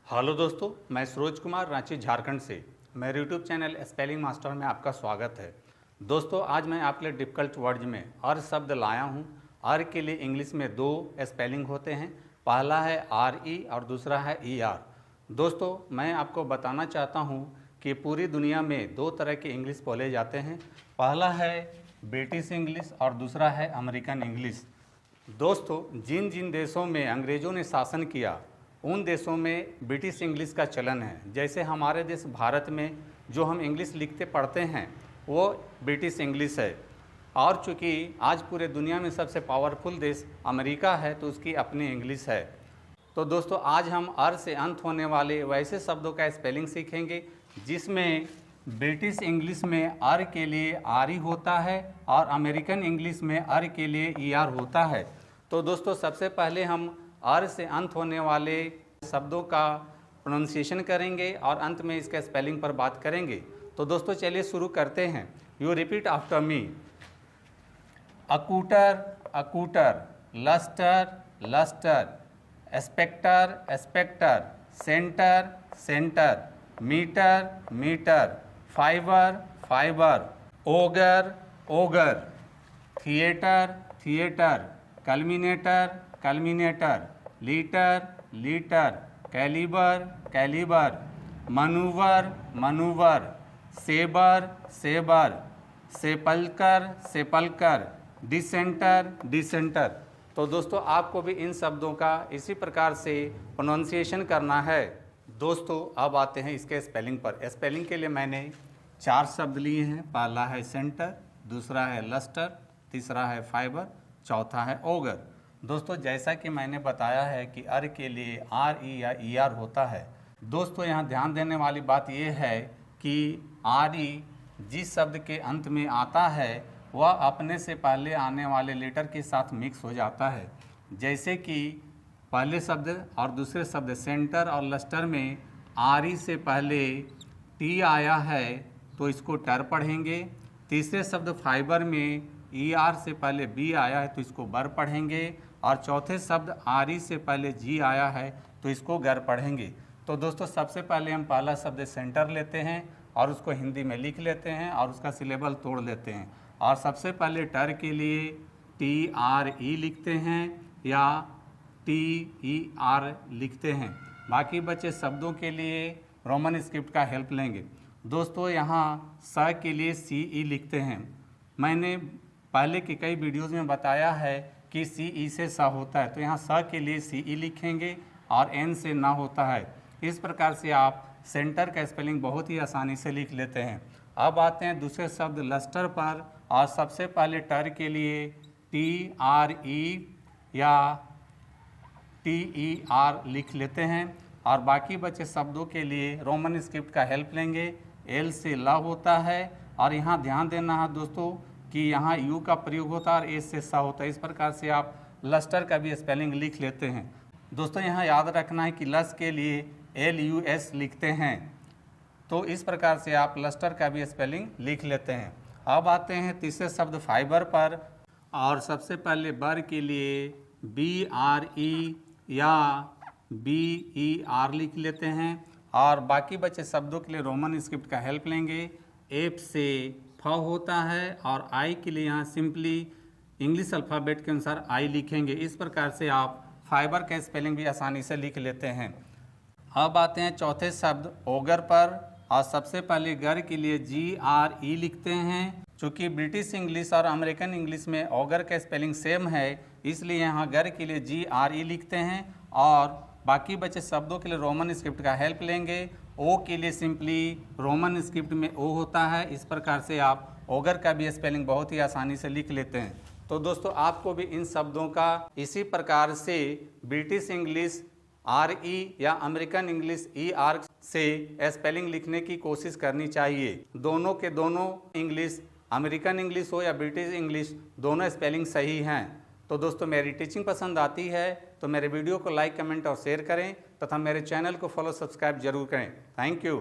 Hello दोस्तों, मैं सरोज कुमार रांची झारखंड से मेरे यूट्यूब चैनल स्पेलिंग मास्टर में आपका स्वागत है। दोस्तों, आज मैं आपके लिए डिफ़िकल्ट वर्ड्स में अर शब्द लाया हूं। अर के लिए इंग्लिश में दो स्पेलिंग होते हैं, पहला है RE और दूसरा है ER। दोस्तों, मैं आपको बताना चाहता हूं कि पूरी दुनिया में दो तरह के इंग्लिश बोले जाते हैं, पहला है ब्रिटिश इंग्लिश और दूसरा है अमेरिकन इंग्लिश। दोस्तों, जिन जिन देशों में अंग्रेज़ों ने शासन किया उन देशों में ब्रिटिश इंग्लिश का चलन है। जैसे हमारे देश भारत में जो हम इंग्लिश लिखते पढ़ते हैं वो ब्रिटिश इंग्लिश है, और चूँकि आज पूरे दुनिया में सबसे पावरफुल देश अमेरिका है तो उसकी अपनी इंग्लिश है। तो दोस्तों, आज हम अर से अंत होने वाले वैसे शब्दों का स्पेलिंग सीखेंगे जिसमें ब्रिटिश इंग्लिश में अर के लिए RE होता है और अमेरिकन इंग्लिश में अर के लिए ER होता है। तो दोस्तों, सबसे पहले हम अर से अंत होने वाले शब्दों का प्रोनाउंसिएशन करेंगे और अंत में इसके स्पेलिंग पर बात करेंगे। तो दोस्तों, चलिए शुरू करते हैं। You repeat after me. Accoutre accoutre, lustre lustre, spectre spectre, centre centre, metre metre, fibre fibre, ogre ogre, theatre theatre, culminator culminator, litre litre, calibre calibre, manoeuvre manoeuvre, sabre sabre, sepulchre sepulchre, decentre decentre. तो दोस्तों, आपको भी इन शब्दों का इसी प्रकार से pronunciation करना है। दोस्तों, अब आते हैं इसके स्पेलिंग पर। स्पेलिंग के लिए मैंने 4 शब्द लिए हैं। पहला है सेंटर, दूसरा है लस्टर, तीसरा है फाइबर, चौथा है ओगर। दोस्तों, जैसा कि मैंने बताया है कि अर के लिए RE या ER होता है। दोस्तों, यहाँ ध्यान देने वाली बात यह है कि RE जिस शब्द के अंत में आता है वह अपने से पहले आने वाले लेटर के साथ मिक्स हो जाता है। जैसे कि पहले शब्द और दूसरे शब्द सेंटर और लस्टर में RE से पहले T आया है तो इसको टर पढ़ेंगे। तीसरे शब्द फाइबर में ER से पहले B आया है तो इसको बर पढ़ेंगे, और चौथे शब्द RE से पहले G आया है तो इसको गर पढ़ेंगे। तो दोस्तों, सबसे पहले हम पहला शब्द सेंटर लेते हैं और उसको हिंदी में लिख लेते हैं और उसका सिलेबल तोड़ लेते हैं। और सबसे पहले टर के लिए TRE लिखते हैं या TER लिखते हैं। बाकी बचे शब्दों के लिए रोमन स्क्रिप्ट का हेल्प लेंगे। दोस्तों, यहाँ स के लिए CE लिखते हैं। मैंने पहले के कई वीडियोज़ में बताया है कि CE से स होता है, तो यहाँ स के लिए CE लिखेंगे और N से ना होता है। इस प्रकार से आप सेंटर का स्पेलिंग बहुत ही आसानी से लिख लेते हैं। अब आते हैं दूसरे शब्द लस्टर पर, और सबसे पहले टर के लिए TRE या TER लिख लेते हैं, और बाकी बचे शब्दों के लिए रोमन स्क्रिप्ट का हेल्प लेंगे। L से ला होता है, और यहाँ ध्यान देना है दोस्तों कि यहाँ U का प्रयोग होता है और S से सा होता है। इस प्रकार से आप लस्टर का भी स्पेलिंग लिख लेते हैं। दोस्तों, यहाँ याद रखना है कि लस के लिए LUS लिखते हैं। तो इस प्रकार से आप लस्टर का भी स्पेलिंग लिख लेते हैं। अब आते हैं तीसरे शब्द फाइबर पर, और सबसे पहले बर के लिए BRE या BER लिख लेते हैं, और बाकी बचे शब्दों के लिए रोमन स्क्रिप्ट का हेल्प लेंगे। F से फ होता है, और I के लिए यहाँ सिंपली इंग्लिश अल्फ़ाबेट के अनुसार I लिखेंगे। इस प्रकार से आप फाइबर का स्पेलिंग भी आसानी से लिख लेते हैं। अब आते हैं चौथे शब्द ओगर पर, और सबसे पहले गर के लिए GRE लिखते हैं। चूँकि ब्रिटिश इंग्लिश और अमेरिकन इंग्लिश में ओगर का स्पेलिंग सेम है, इसलिए यहाँ गर के लिए GRE लिखते हैं, और बाकी बचे शब्दों के लिए रोमन स्क्रिप्ट का हेल्प लेंगे। O के लिए सिंपली रोमन स्क्रिप्ट में O होता है। इस प्रकार से आप ओगर का भी स्पेलिंग बहुत ही आसानी से लिख लेते हैं। तो दोस्तों, आपको भी इन शब्दों का इसी प्रकार से ब्रिटिश इंग्लिश RE या अमेरिकन इंग्लिश ER से स्पेलिंग लिखने की कोशिश करनी चाहिए। दोनों के दोनों इंग्लिश, अमेरिकन इंग्लिश हो या ब्रिटिश इंग्लिश, दोनों स्पेलिंग सही हैं। तो दोस्तों, मेरी टीचिंग पसंद आती है तो मेरे वीडियो को लाइक, कमेंट और शेयर करें, तथा मेरे चैनल को फॉलो, सब्सक्राइब जरूर करें। Thank you.